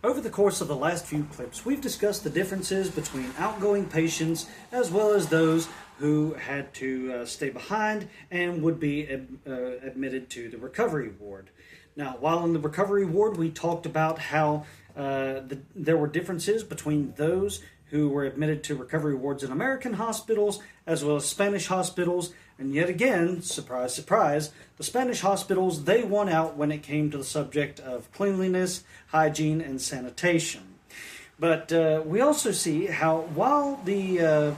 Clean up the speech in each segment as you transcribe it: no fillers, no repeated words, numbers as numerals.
Over the course of the last few clips, we've discussed the differences between outgoing patients as well as those who had to stay behind and would be admitted to the recovery ward. Now, while in the recovery ward, we talked about how there were differences between those who were admitted to recovery wards in American hospitals as well as Spanish hospitals. And yet again, surprise, surprise, the Spanish hospitals, they won out when it came to the subject of cleanliness, hygiene, and sanitation. But we also see how while the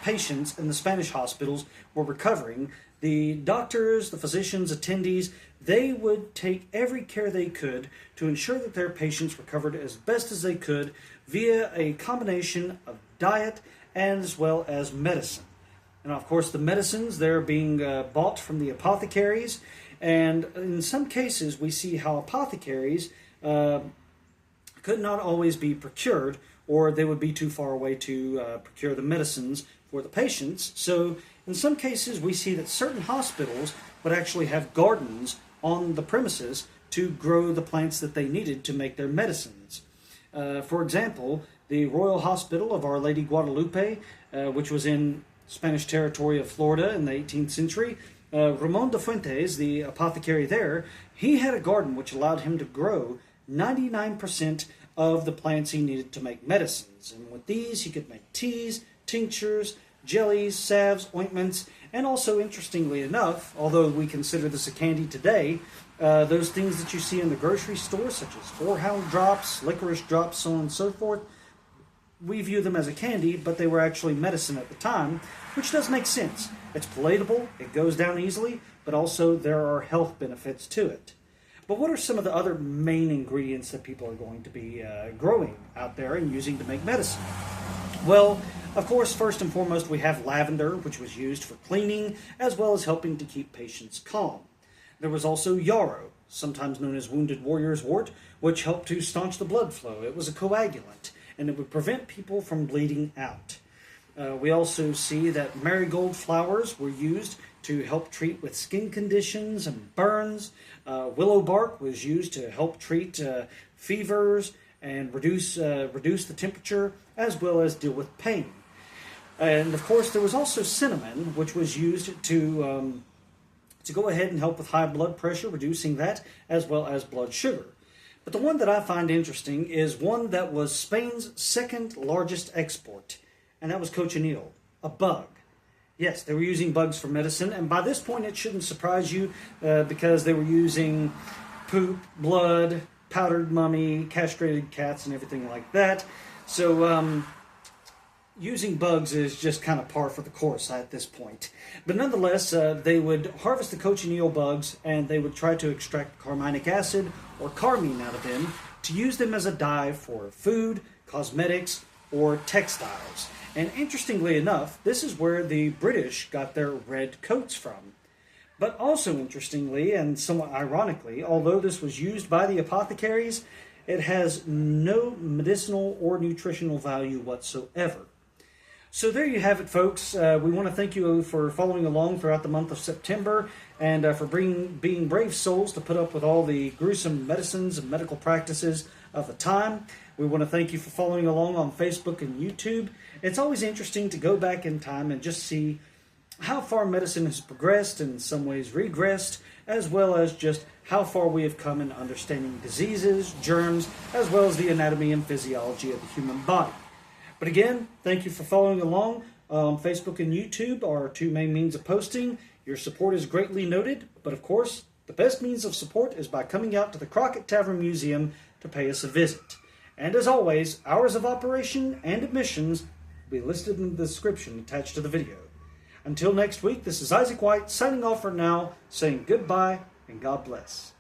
patients in the Spanish hospitals were recovering, the doctors, the physicians, attendees, they would take every care they could to ensure that their patients recovered as best as they could via a combination of diet and as well as medicine. And of course, the medicines, they're being bought from the apothecaries, and in some cases we see how apothecaries could not always be procured, or they would be too far away to procure the medicines for the patients. So in some cases we see that certain hospitals would actually have gardens on the premises to grow the plants that they needed to make their medicines. For example, the Royal Hospital of Our Lady Guadalupe, which was in Spanish territory of Florida in the 18th century, Ramon de Fuentes, the apothecary there, he had a garden which allowed him to grow 99% of the plants he needed to make medicines. And with these, he could make teas, tinctures, jellies, salves, ointments, and also, interestingly enough, although we consider this a candy today, those things that you see in the grocery store, such as horehound drops, licorice drops, so on and so forth, we view them as a candy, but they were actually medicine at the time, which does make sense. It's palatable, it goes down easily, but also there are health benefits to it. But what are some of the other main ingredients that people are going to be growing out there and using to make medicine? Well, of course, first and foremost, we have lavender, which was used for cleaning, as well as helping to keep patients calm. There was also yarrow, sometimes known as wounded warrior's wort, which helped to staunch the blood flow. It was a coagulant, and it would prevent people from bleeding out. We also see that marigold flowers were used to help treat with skin conditions and burns. Willow bark was used to help treat fevers and reduce the temperature, as well as deal with pain. And of course, there was also cinnamon, which was used to go ahead and help with high blood pressure, reducing that, as well as blood sugar. But the one that I find interesting is one that was Spain's second largest export, and that was cochineal, a bug. Yes, they were using bugs for medicine, and by this point it shouldn't surprise you because they were using poop, blood, powdered mummy, castrated cats, and everything like that. So using bugs is just kind of par for the course at this point. But nonetheless, they would harvest the cochineal bugs and they would try to extract carminic acid or carmine out of them to use them as a dye for food, cosmetics, or textiles. And interestingly enough, this is where the British got their red coats from. But also interestingly, and somewhat ironically, although this was used by the apothecaries, it has no medicinal or nutritional value whatsoever. So there you have it, folks. We want to thank you for following along throughout the month of September and for being brave souls to put up with all the gruesome medicines and medical practices of the time. We want to thank you for following along on Facebook and YouTube. It's always interesting to go back in time and just see how far medicine has progressed, and in some ways regressed, as well as just how far we have come in understanding diseases, germs, as well as the anatomy and physiology of the human body. But again, thank you for following along. Facebook and YouTube are our two main means of posting. Your support is greatly noted, but of course, the best means of support is by coming out to the Crockett Tavern Museum to pay us a visit. And as always, hours of operation and admissions will be listed in the description attached to the video. Until next week, this is Isaac White signing off for now, saying goodbye and God bless.